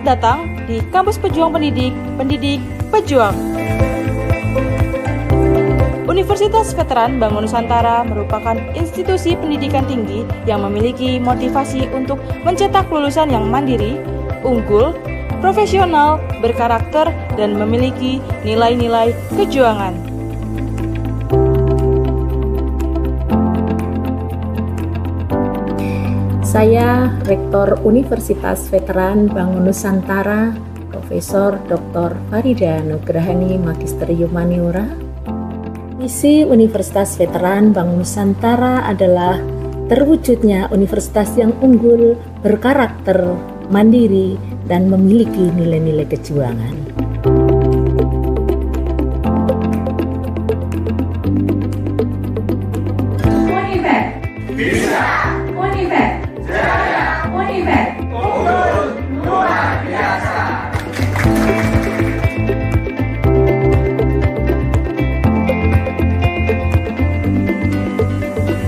Selamat datang di Kampus Pejuang Pendidik, Pendidik Pejuang. Universitas Veteran Bangun Nusantara merupakan institusi pendidikan tinggi yang memiliki motivasi untuk mencetak lulusan yang mandiri, unggul, profesional, berkarakter, dan memiliki nilai-nilai kejuangan. Saya Rektor Universitas Veteran Bangun Nusantara, Profesor Dr. Farida Nugrahani Magister Humaniora. Misi Universitas Veteran Bangun Nusantara adalah terwujudnya universitas yang unggul, berkarakter, mandiri, dan memiliki nilai-nilai kejuangan. Univet bisa, Univet jaya, Univet unggul luar biasa.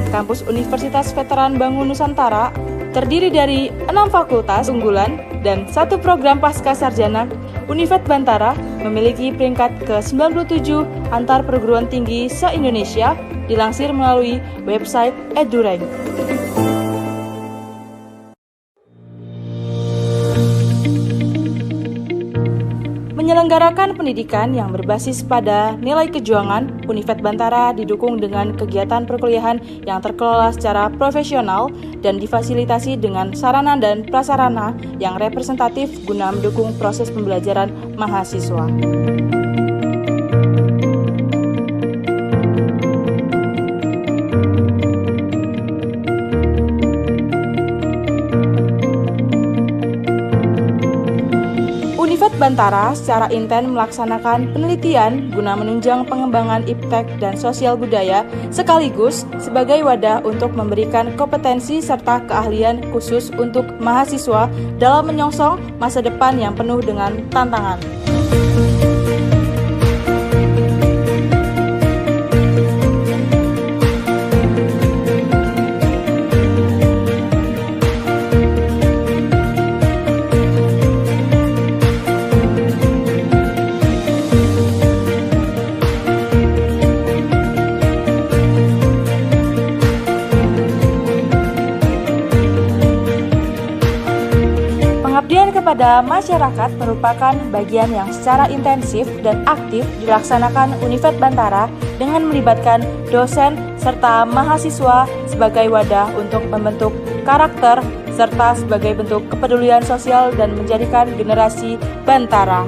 Kampus Universitas Veteran Bangun Nusantara terdiri dari 6 fakultas unggulan dan 1 program pasca sarjana. Univet Bantara memiliki peringkat ke-97 antar perguruan tinggi se-Indonesia, dilansir melalui website EduRank. Menyelenggarakan pendidikan yang berbasis pada nilai kejuangan, Univet Bantara didukung dengan kegiatan perkuliahan yang terkelola secara profesional dan difasilitasi dengan sarana dan prasarana yang representatif guna mendukung proses pembelajaran mahasiswa. Univet Bantara secara intens melaksanakan penelitian guna menunjang pengembangan iptek dan sosial budaya sekaligus sebagai wadah untuk memberikan kompetensi serta keahlian khusus untuk mahasiswa dalam menyongsong masa depan yang penuh dengan tantangan. Pengabdian kepada masyarakat merupakan bagian yang secara intensif dan aktif dilaksanakan Univet Bantara dengan melibatkan dosen serta mahasiswa sebagai wadah untuk membentuk karakter serta sebagai bentuk kepedulian sosial dan menjadikan generasi Bantara.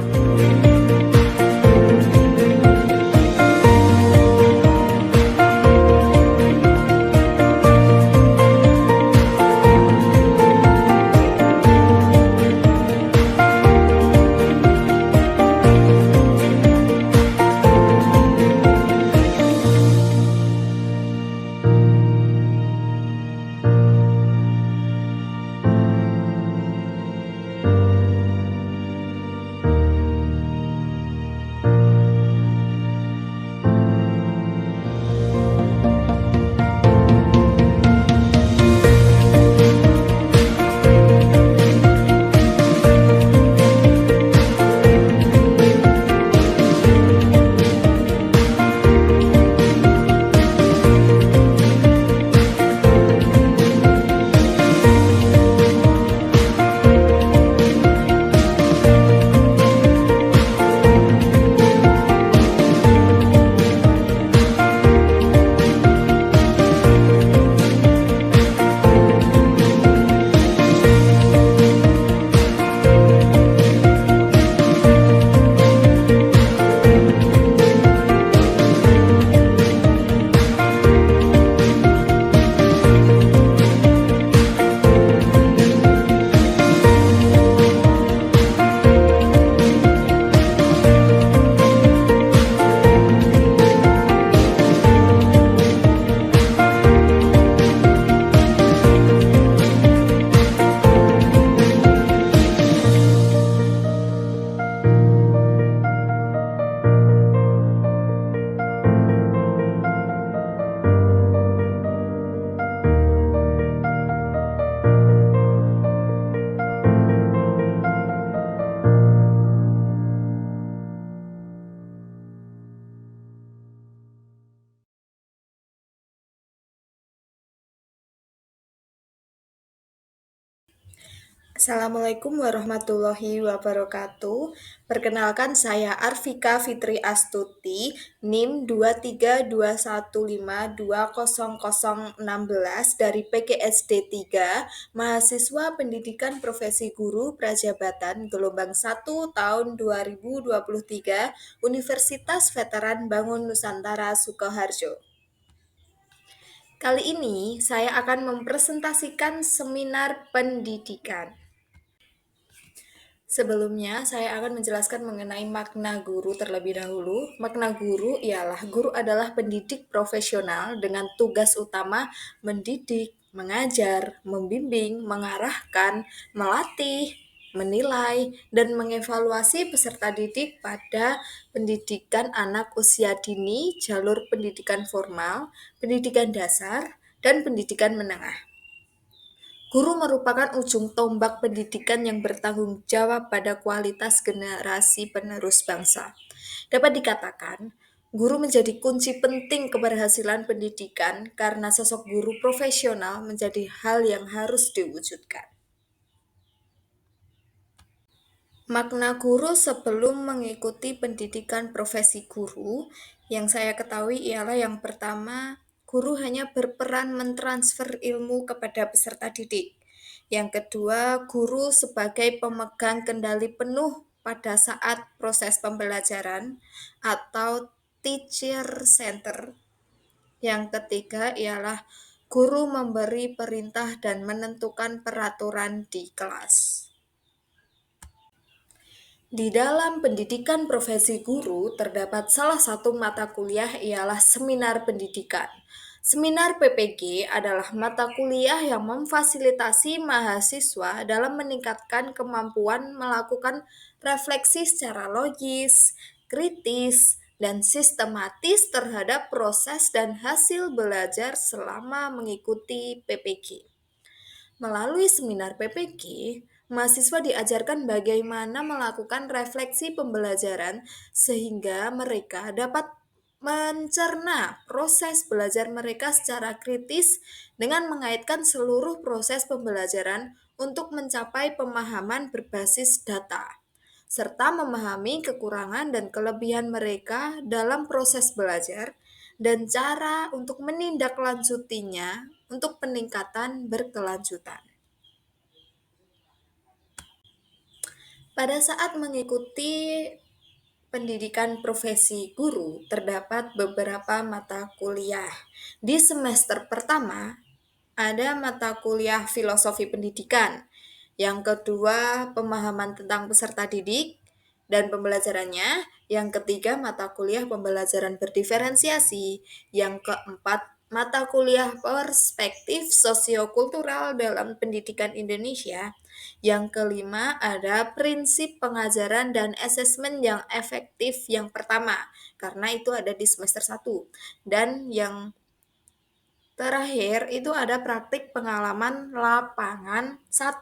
Assalamualaikum warahmatullahi wabarakatuh. Perkenalkan saya Arvika Fitri Astuti, NIM 23215200016 dari PGSD 3, mahasiswa Pendidikan Profesi Guru Prajabatan gelombang 1 tahun 2023, Universitas Veteran Bangun Nusantara Sukoharjo. Kali ini saya akan mempresentasikan seminar pendidikan. Sebelumnya, saya akan menjelaskan mengenai makna guru terlebih dahulu. Makna guru ialah guru adalah pendidik profesional dengan tugas utama mendidik, mengajar, membimbing, mengarahkan, melatih, menilai, dan mengevaluasi peserta didik pada pendidikan anak usia dini, jalur pendidikan formal, pendidikan dasar, dan pendidikan menengah. Guru merupakan ujung tombak pendidikan yang bertanggung jawab pada kualitas generasi penerus bangsa. Dapat dikatakan, guru menjadi kunci penting keberhasilan pendidikan karena sosok guru profesional menjadi hal yang harus diwujudkan. Makna guru sebelum mengikuti pendidikan profesi guru yang saya ketahui ialah yang pertama, guru hanya berperan mentransfer ilmu kepada peserta didik. Yang kedua, guru sebagai pemegang kendali penuh pada saat proses pembelajaran atau teacher center. Yang ketiga ialah guru memberi perintah dan menentukan peraturan di kelas. Di dalam pendidikan profesi guru, terdapat salah satu mata kuliah ialah seminar pendidikan. Seminar PPG adalah mata kuliah yang memfasilitasi mahasiswa dalam meningkatkan kemampuan melakukan refleksi secara logis, kritis, dan sistematis terhadap proses dan hasil belajar selama mengikuti PPG. Melalui seminar PPG, mahasiswa diajarkan bagaimana melakukan refleksi pembelajaran sehingga mereka dapat mencerna proses belajar mereka secara kritis dengan mengaitkan seluruh proses pembelajaran untuk mencapai pemahaman berbasis data, serta memahami kekurangan dan kelebihan mereka dalam proses belajar dan cara untuk menindaklanjutinya untuk peningkatan berkelanjutan. Pada saat mengikuti pendidikan profesi guru, terdapat beberapa mata kuliah. Di semester pertama, ada mata kuliah filosofi pendidikan. Yang kedua, pemahaman tentang peserta didik dan pembelajarannya. Yang ketiga, mata kuliah pembelajaran berdiferensiasi. Yang keempat, mata kuliah perspektif sosiokultural dalam pendidikan Indonesia. Yang kelima, ada prinsip pengajaran dan asesmen yang efektif yang pertama, karena itu ada di semester 1. Dan yang terakhir itu ada praktik pengalaman lapangan 1.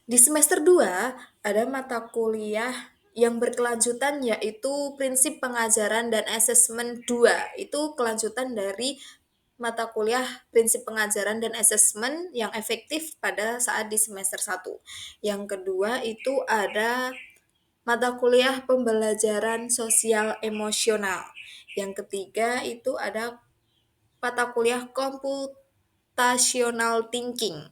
Di semester 2 ada mata kuliah yang berkelanjutan yaitu prinsip pengajaran dan asesmen 2. Itu kelanjutan dari mata kuliah prinsip pengajaran dan asesmen yang efektif pada saat di semester 1. Yang kedua itu ada mata kuliah pembelajaran sosial emosional. Yang ketiga itu ada mata kuliah computational thinking.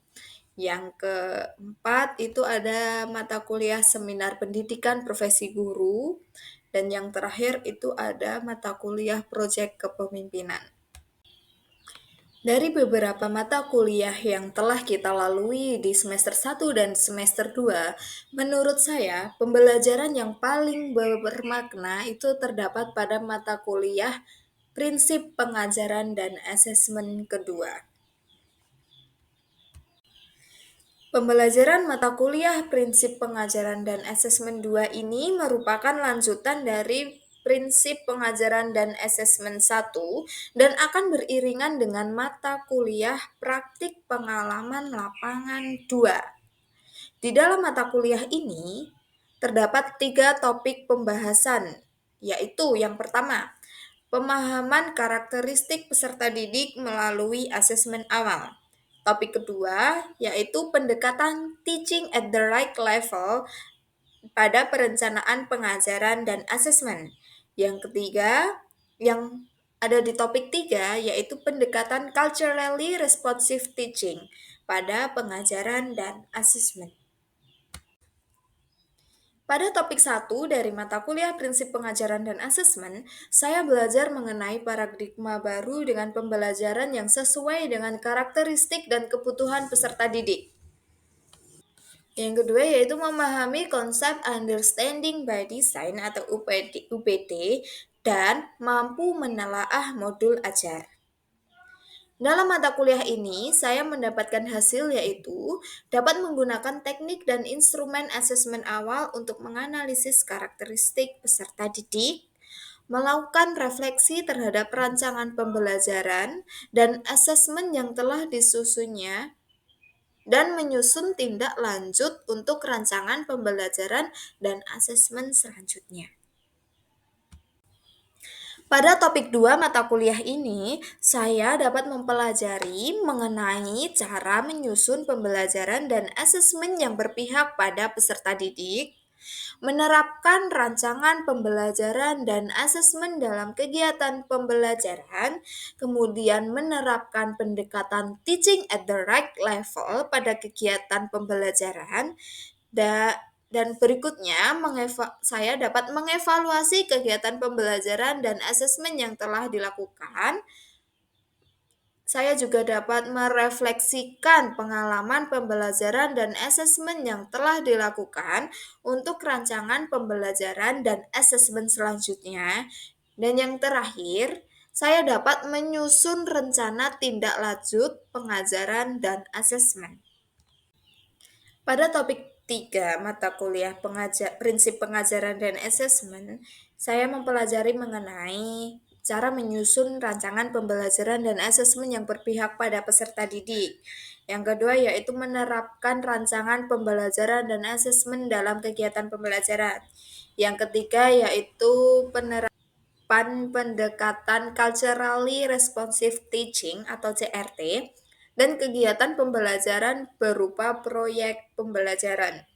Yang keempat itu ada mata kuliah seminar pendidikan profesi guru. Dan yang terakhir itu ada mata kuliah proyek kepemimpinan. Dari beberapa mata kuliah yang telah kita lalui di semester 1 dan semester 2, menurut saya pembelajaran yang paling bermakna itu terdapat pada mata kuliah prinsip pengajaran dan asesmen kedua. Pembelajaran mata kuliah prinsip pengajaran dan asesmen 2 ini merupakan lanjutan dari prinsip pengajaran dan asesmen 1 dan akan beriringan dengan mata kuliah praktik pengalaman lapangan 2. Di dalam mata kuliah ini terdapat 3 topik pembahasan, yaitu yang pertama, pemahaman karakteristik peserta didik melalui asesmen awal. Topik kedua yaitu pendekatan teaching at the right level pada perencanaan pengajaran dan asesmen. Yang ketiga, yang ada di topik 3 yaitu pendekatan culturally responsive teaching pada pengajaran dan asesmen. Pada topik 1 dari mata kuliah prinsip pengajaran dan asesmen, saya belajar mengenai paradigma baru dengan pembelajaran yang sesuai dengan karakteristik dan kebutuhan peserta didik. Yang kedua yaitu memahami konsep understanding by design atau UPD dan mampu menelaah modul ajar. Dalam mata kuliah ini, saya mendapatkan hasil yaitu dapat menggunakan teknik dan instrumen asesmen awal untuk menganalisis karakteristik peserta didik, melakukan refleksi terhadap rancangan pembelajaran dan asesmen yang telah disusunnya, dan menyusun tindak lanjut untuk rancangan pembelajaran dan asesmen selanjutnya. Pada topik 2 mata kuliah ini, saya dapat mempelajari mengenai cara menyusun pembelajaran dan asesmen yang berpihak pada peserta didik, menerapkan rancangan pembelajaran dan asesmen dalam kegiatan pembelajaran, kemudian menerapkan pendekatan teaching at the right level pada kegiatan pembelajaran, dan berikutnya saya dapat mengevaluasi kegiatan pembelajaran dan asesmen yang telah dilakukan. Saya juga dapat merefleksikan pengalaman pembelajaran dan asesmen yang telah dilakukan untuk rancangan pembelajaran dan asesmen selanjutnya. Dan yang terakhir, saya dapat menyusun rencana tindak lanjut pengajaran dan asesmen. Pada topik 3 mata kuliah prinsip pengajaran dan asesmen, saya mempelajari mengenai cara menyusun rancangan pembelajaran dan asesmen yang berpihak pada peserta didik. Yang kedua yaitu menerapkan rancangan pembelajaran dan asesmen dalam kegiatan pembelajaran. Yang ketiga yaitu penerapan pendekatan culturally responsive teaching atau CRT dan kegiatan pembelajaran berupa proyek pembelajaran.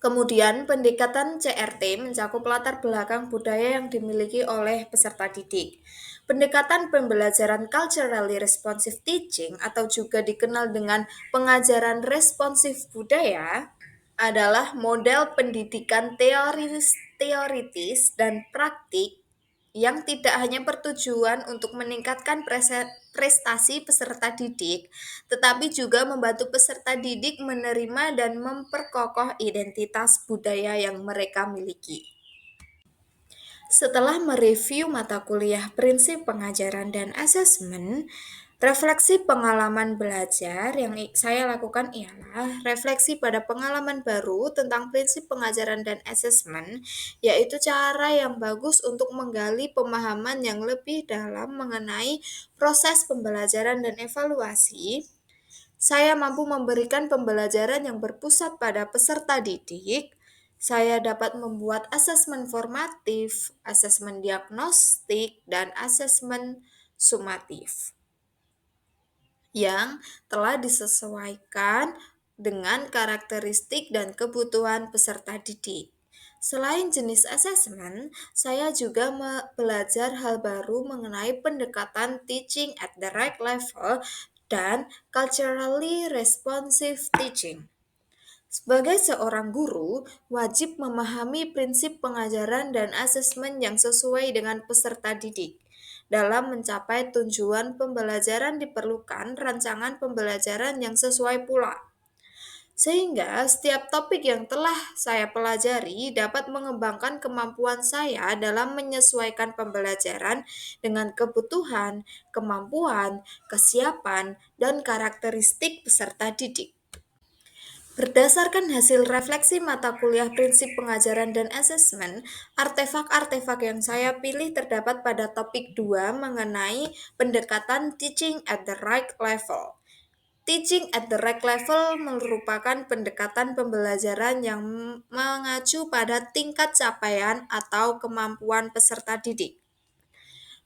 Kemudian, pendekatan CRT mencakup latar belakang budaya yang dimiliki oleh peserta didik. Pendekatan pembelajaran culturally responsive teaching atau juga dikenal dengan pengajaran responsif budaya adalah model pendidikan teoritis dan praktik yang tidak hanya bertujuan untuk meningkatkan prestasi peserta didik, tetapi juga membantu peserta didik menerima dan memperkokoh identitas budaya yang mereka miliki. Setelah mereview mata kuliah prinsip pengajaran dan asesmen, refleksi pengalaman belajar yang saya lakukan ialah refleksi pada pengalaman baru tentang prinsip pengajaran dan asesmen, yaitu cara yang bagus untuk menggali pemahaman yang lebih dalam mengenai proses pembelajaran dan evaluasi. Saya mampu memberikan pembelajaran yang berpusat pada peserta didik. Saya dapat membuat asesmen formatif, asesmen diagnostik, dan asesmen sumatif yang telah disesuaikan dengan karakteristik dan kebutuhan peserta didik. Selain jenis asesmen, saya juga belajar hal baru mengenai pendekatan teaching at the right level dan culturally responsive teaching. Sebagai seorang guru, wajib memahami prinsip pengajaran dan asesmen yang sesuai dengan peserta didik. Dalam mencapai tujuan pembelajaran diperlukan rancangan pembelajaran yang sesuai pula. Sehingga setiap topik yang telah saya pelajari dapat mengembangkan kemampuan saya dalam menyesuaikan pembelajaran dengan kebutuhan, kemampuan, kesiapan, dan karakteristik peserta didik. Berdasarkan hasil refleksi mata kuliah prinsip pengajaran dan asesmen, artefak-artefak yang saya pilih terdapat pada topik 2 mengenai pendekatan teaching at the right level. Teaching at the right level merupakan pendekatan pembelajaran yang mengacu pada tingkat capaian atau kemampuan peserta didik.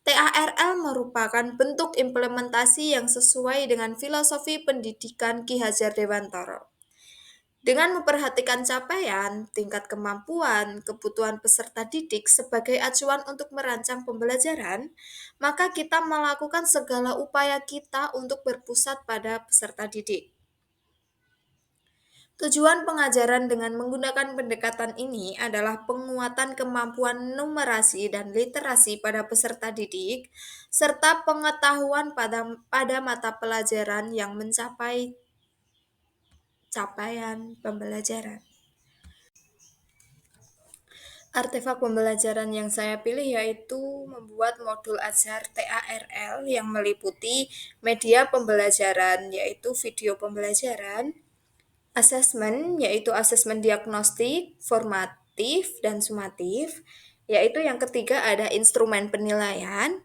TARL merupakan bentuk implementasi yang sesuai dengan filosofi pendidikan Ki Hajar Dewantara. Dengan memperhatikan capaian, tingkat kemampuan, kebutuhan peserta didik sebagai acuan untuk merancang pembelajaran, maka kita melakukan segala upaya kita untuk berpusat pada peserta didik. Tujuan pengajaran dengan menggunakan pendekatan ini adalah penguatan kemampuan numerasi dan literasi pada peserta didik, serta pengetahuan pada mata pelajaran yang mencapai capaian pembelajaran. Artefak pembelajaran yang saya pilih yaitu membuat modul ajar TARL yang meliputi media pembelajaran, yaitu video pembelajaran, asesmen, yaitu asesmen diagnostik, formatif, dan sumatif, yaitu yang ketiga ada instrumen penilaian,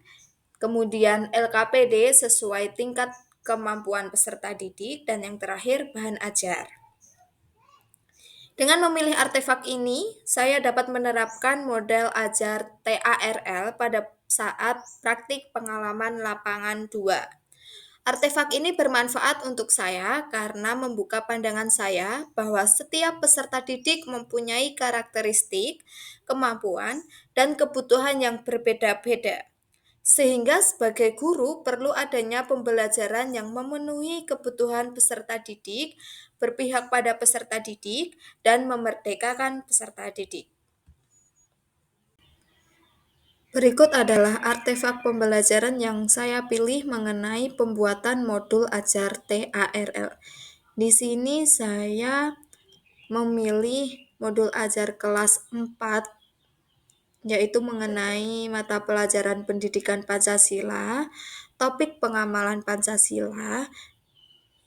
kemudian LKPD sesuai tingkat kemampuan peserta didik, dan yang terakhir bahan ajar. Dengan memilih artefak ini, saya dapat menerapkan model ajar TARL pada saat praktik pengalaman lapangan 2. Artefak ini bermanfaat untuk saya karena membuka pandangan saya bahwa setiap peserta didik mempunyai karakteristik, kemampuan, dan kebutuhan yang berbeda-beda. Sehingga sebagai guru perlu adanya pembelajaran yang memenuhi kebutuhan peserta didik, berpihak pada peserta didik, dan memerdekakan peserta didik. Berikut adalah artefak pembelajaran yang saya pilih mengenai pembuatan modul ajar TARL. Di sini saya memilih modul ajar kelas 4, yaitu mengenai mata pelajaran pendidikan Pancasila, topik pengamalan Pancasila,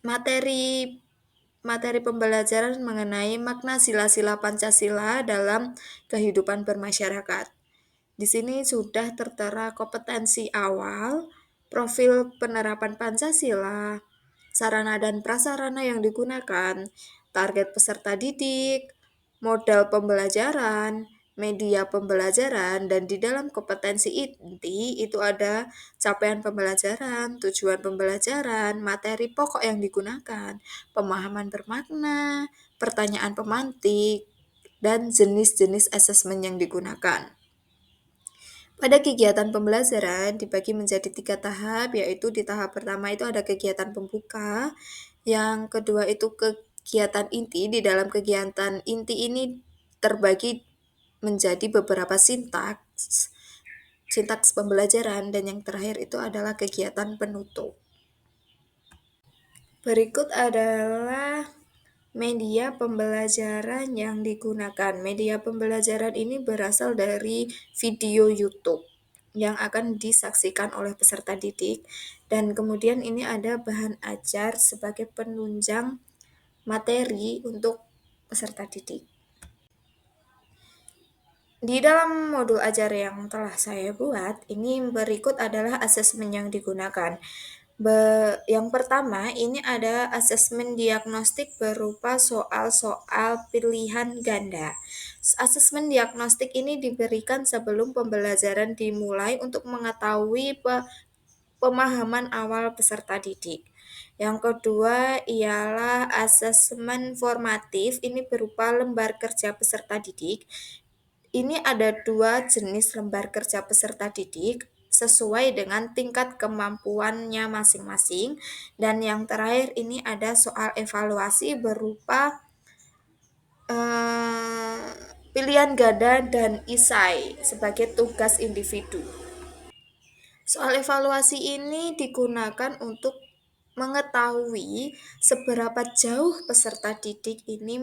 materi pembelajaran mengenai makna sila-sila Pancasila dalam kehidupan bermasyarakat. Di sini sudah tertera kompetensi awal, profil penerapan Pancasila, sarana dan prasarana yang digunakan, target peserta didik, model pembelajaran, media pembelajaran, dan di dalam kompetensi inti itu ada capaian pembelajaran, tujuan pembelajaran, materi pokok yang digunakan, pemahaman bermakna, pertanyaan pemantik, dan jenis-jenis asesmen yang digunakan. Pada kegiatan pembelajaran dibagi menjadi 3 tahap, yaitu di tahap pertama itu ada kegiatan pembuka, yang kedua itu kegiatan inti. Di dalam kegiatan inti ini terbagi menjadi beberapa sintaks pembelajaran, dan yang terakhir itu adalah kegiatan penutup. Berikut adalah media pembelajaran yang digunakan. Media pembelajaran ini berasal dari video YouTube yang akan disaksikan oleh peserta didik, dan kemudian ini ada bahan ajar sebagai penunjang materi untuk peserta didik. Di dalam modul ajar yang telah saya buat, ini berikut adalah asesmen yang digunakan. Yang pertama, ini ada asesmen diagnostik berupa soal-soal pilihan ganda. Asesmen diagnostik ini diberikan sebelum pembelajaran dimulai untuk mengetahui pemahaman awal peserta didik. Yang kedua ialah asesmen formatif, ini berupa lembar kerja peserta didik. Ini ada 2 jenis lembar kerja peserta didik sesuai dengan tingkat kemampuannya masing-masing, dan yang terakhir ini ada soal evaluasi berupa pilihan ganda dan isai sebagai tugas individu. Soal evaluasi ini digunakan untuk mengetahui seberapa jauh peserta didik ini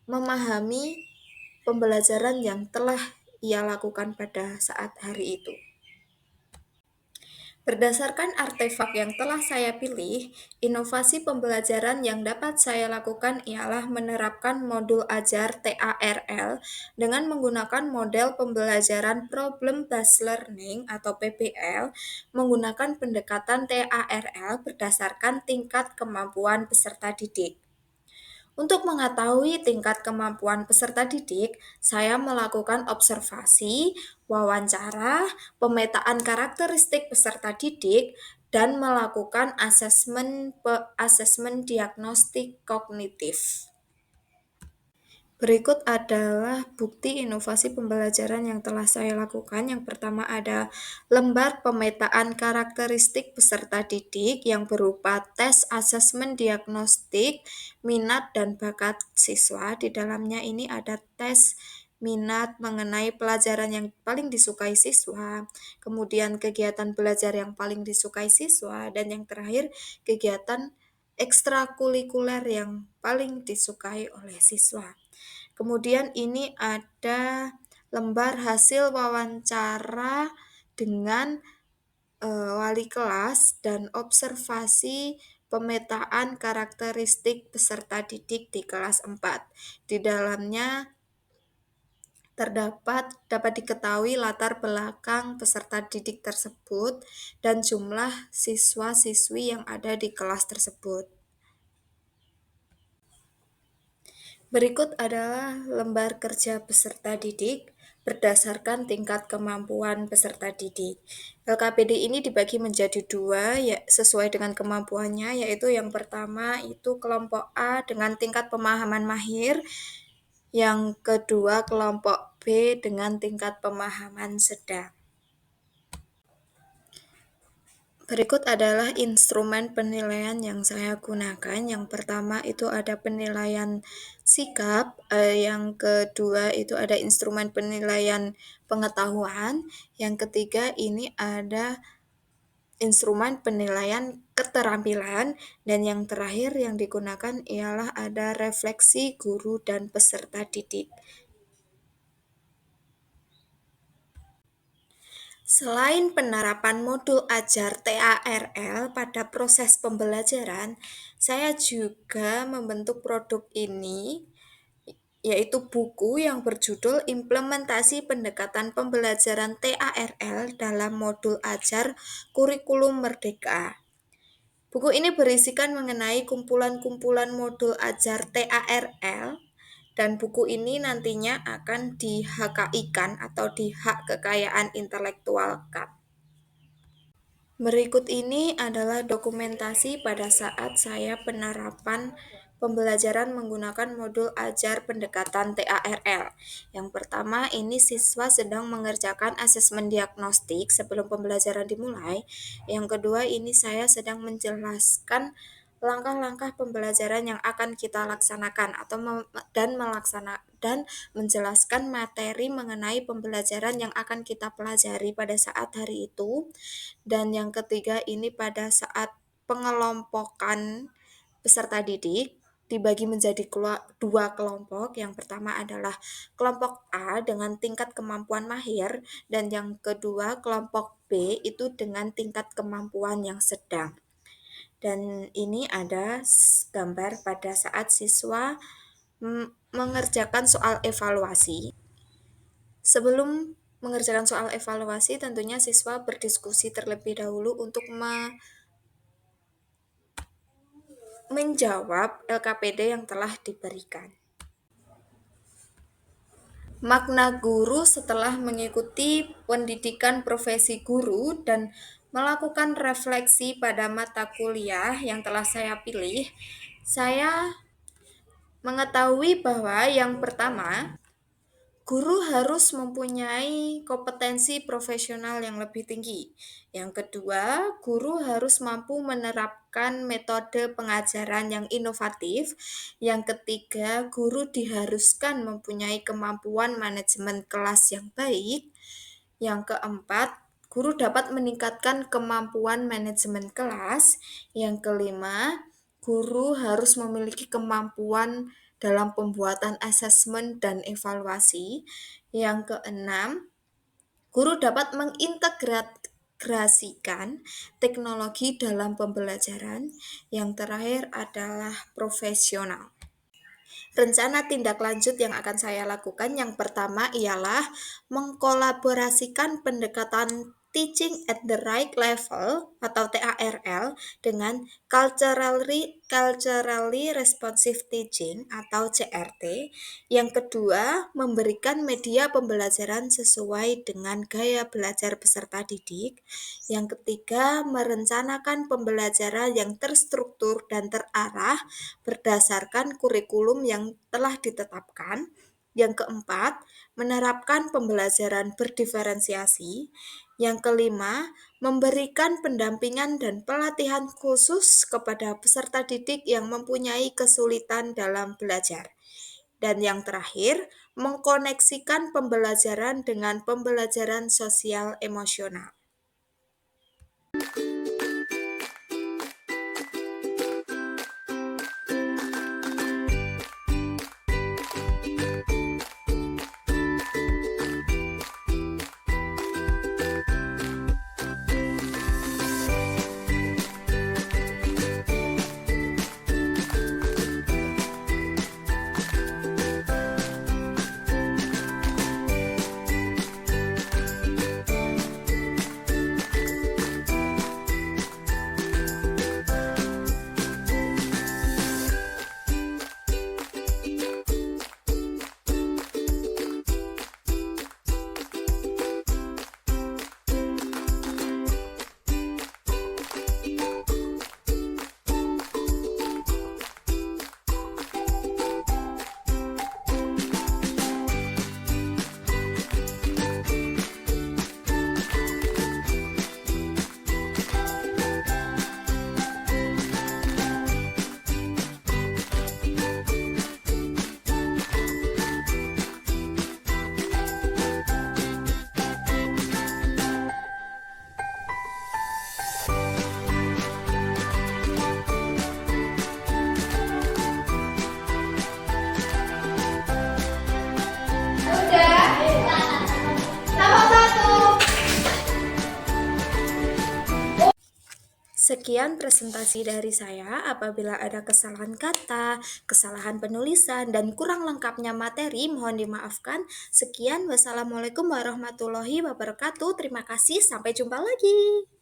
memahami pembelajaran yang telah ia lakukan pada saat hari itu. Berdasarkan artefak yang telah saya pilih, inovasi pembelajaran yang dapat saya lakukan ialah menerapkan modul ajar TARL dengan menggunakan model pembelajaran Problem Based Learning atau PBL, menggunakan pendekatan TARL berdasarkan tingkat kemampuan peserta didik. Untuk mengetahui tingkat kemampuan peserta didik, saya melakukan observasi, wawancara, pemetaan karakteristik peserta didik, dan melakukan asesmen diagnostik kognitif. Berikut adalah bukti inovasi pembelajaran yang telah saya lakukan. Yang pertama ada lembar pemetaan karakteristik peserta didik yang berupa tes asesmen diagnostik, minat dan bakat siswa. Di dalamnya ini ada tes minat mengenai pelajaran yang paling disukai siswa, kemudian kegiatan belajar yang paling disukai siswa, dan yang terakhir kegiatan ekstrakurikuler yang paling disukai oleh siswa. Kemudian ini ada lembar hasil wawancara dengan wali kelas dan observasi pemetaan karakteristik peserta didik di kelas 4. Di dalamnya dapat diketahui latar belakang peserta didik tersebut dan jumlah siswa-siswi yang ada di kelas tersebut. Berikut adalah lembar kerja peserta didik berdasarkan tingkat kemampuan peserta didik. LKPD ini dibagi menjadi dua sesuai dengan kemampuannya, yaitu yang pertama itu kelompok A dengan tingkat pemahaman mahir, yang kedua kelompok B dengan tingkat pemahaman sedang. Berikut adalah instrumen penilaian yang saya gunakan. Yang pertama itu ada penilaian sikap, yang kedua itu ada instrumen penilaian pengetahuan, yang ketiga ini ada instrumen penilaian keterampilan, dan yang terakhir yang digunakan ialah ada refleksi guru dan peserta didik. Selain penerapan modul ajar TARL pada proses pembelajaran, saya juga membentuk produk ini, yaitu buku yang berjudul Implementasi Pendekatan Pembelajaran TARL dalam Modul Ajar Kurikulum Merdeka. Buku ini berisikan mengenai kumpulan-kumpulan modul ajar TARL, dan buku ini nantinya akan di-HKI-kan atau di hak kekayaan intelektual KAT. Berikut ini adalah dokumentasi pada saat saya penerapan pembelajaran menggunakan modul ajar pendekatan TARL. Yang pertama, ini siswa sedang mengerjakan asesmen diagnostik sebelum pembelajaran dimulai. Yang kedua, ini saya sedang menjelaskan langkah-langkah pembelajaran yang akan kita laksanakan dan menjelaskan materi mengenai pembelajaran yang akan kita pelajari pada saat hari itu. Dan yang ketiga ini pada saat pengelompokan peserta didik dibagi menjadi dua kelompok. Yang pertama adalah kelompok A dengan tingkat kemampuan mahir, dan yang kedua kelompok B itu dengan tingkat kemampuan yang sedang. Dan ini ada gambar pada saat siswa mengerjakan soal evaluasi. Sebelum mengerjakan soal evaluasi, tentunya siswa berdiskusi terlebih dahulu untuk menjawab LKPD yang telah diberikan. Makna guru setelah mengikuti pendidikan profesi guru dan melakukan refleksi pada mata kuliah yang telah saya pilih, saya mengetahui bahwa yang pertama, guru harus mempunyai kompetensi profesional yang lebih tinggi. Yang kedua, guru harus mampu menerapkan metode pengajaran yang inovatif. Yang ketiga, guru diharuskan mempunyai kemampuan manajemen kelas yang baik. Yang keempat, guru dapat meningkatkan kemampuan manajemen kelas. Yang kelima, guru harus memiliki kemampuan dalam pembuatan asesmen dan evaluasi. Yang keenam, guru dapat mengintegrasikan teknologi dalam pembelajaran. Yang terakhir adalah profesional. Rencana tindak lanjut yang akan saya lakukan yang pertama ialah mengkolaborasikan pendekatan Teaching at the Right Level atau TARL dengan Culturally Responsive Teaching atau CRT. Yang kedua, memberikan media pembelajaran sesuai dengan gaya belajar peserta didik. Yang ketiga, merencanakan pembelajaran yang terstruktur dan terarah berdasarkan kurikulum yang telah ditetapkan. Yang keempat, menerapkan pembelajaran berdiferensiasi. Yang kelima, memberikan pendampingan dan pelatihan khusus kepada peserta didik yang mempunyai kesulitan dalam belajar. Dan yang terakhir, mengkoneksikan pembelajaran dengan pembelajaran sosial emosional. Sekian presentasi dari saya. Apabila ada kesalahan kata, kesalahan penulisan, dan kurang lengkapnya materi, mohon dimaafkan. Sekian, wassalamualaikum warahmatullahi wabarakatuh. Terima kasih, sampai jumpa lagi.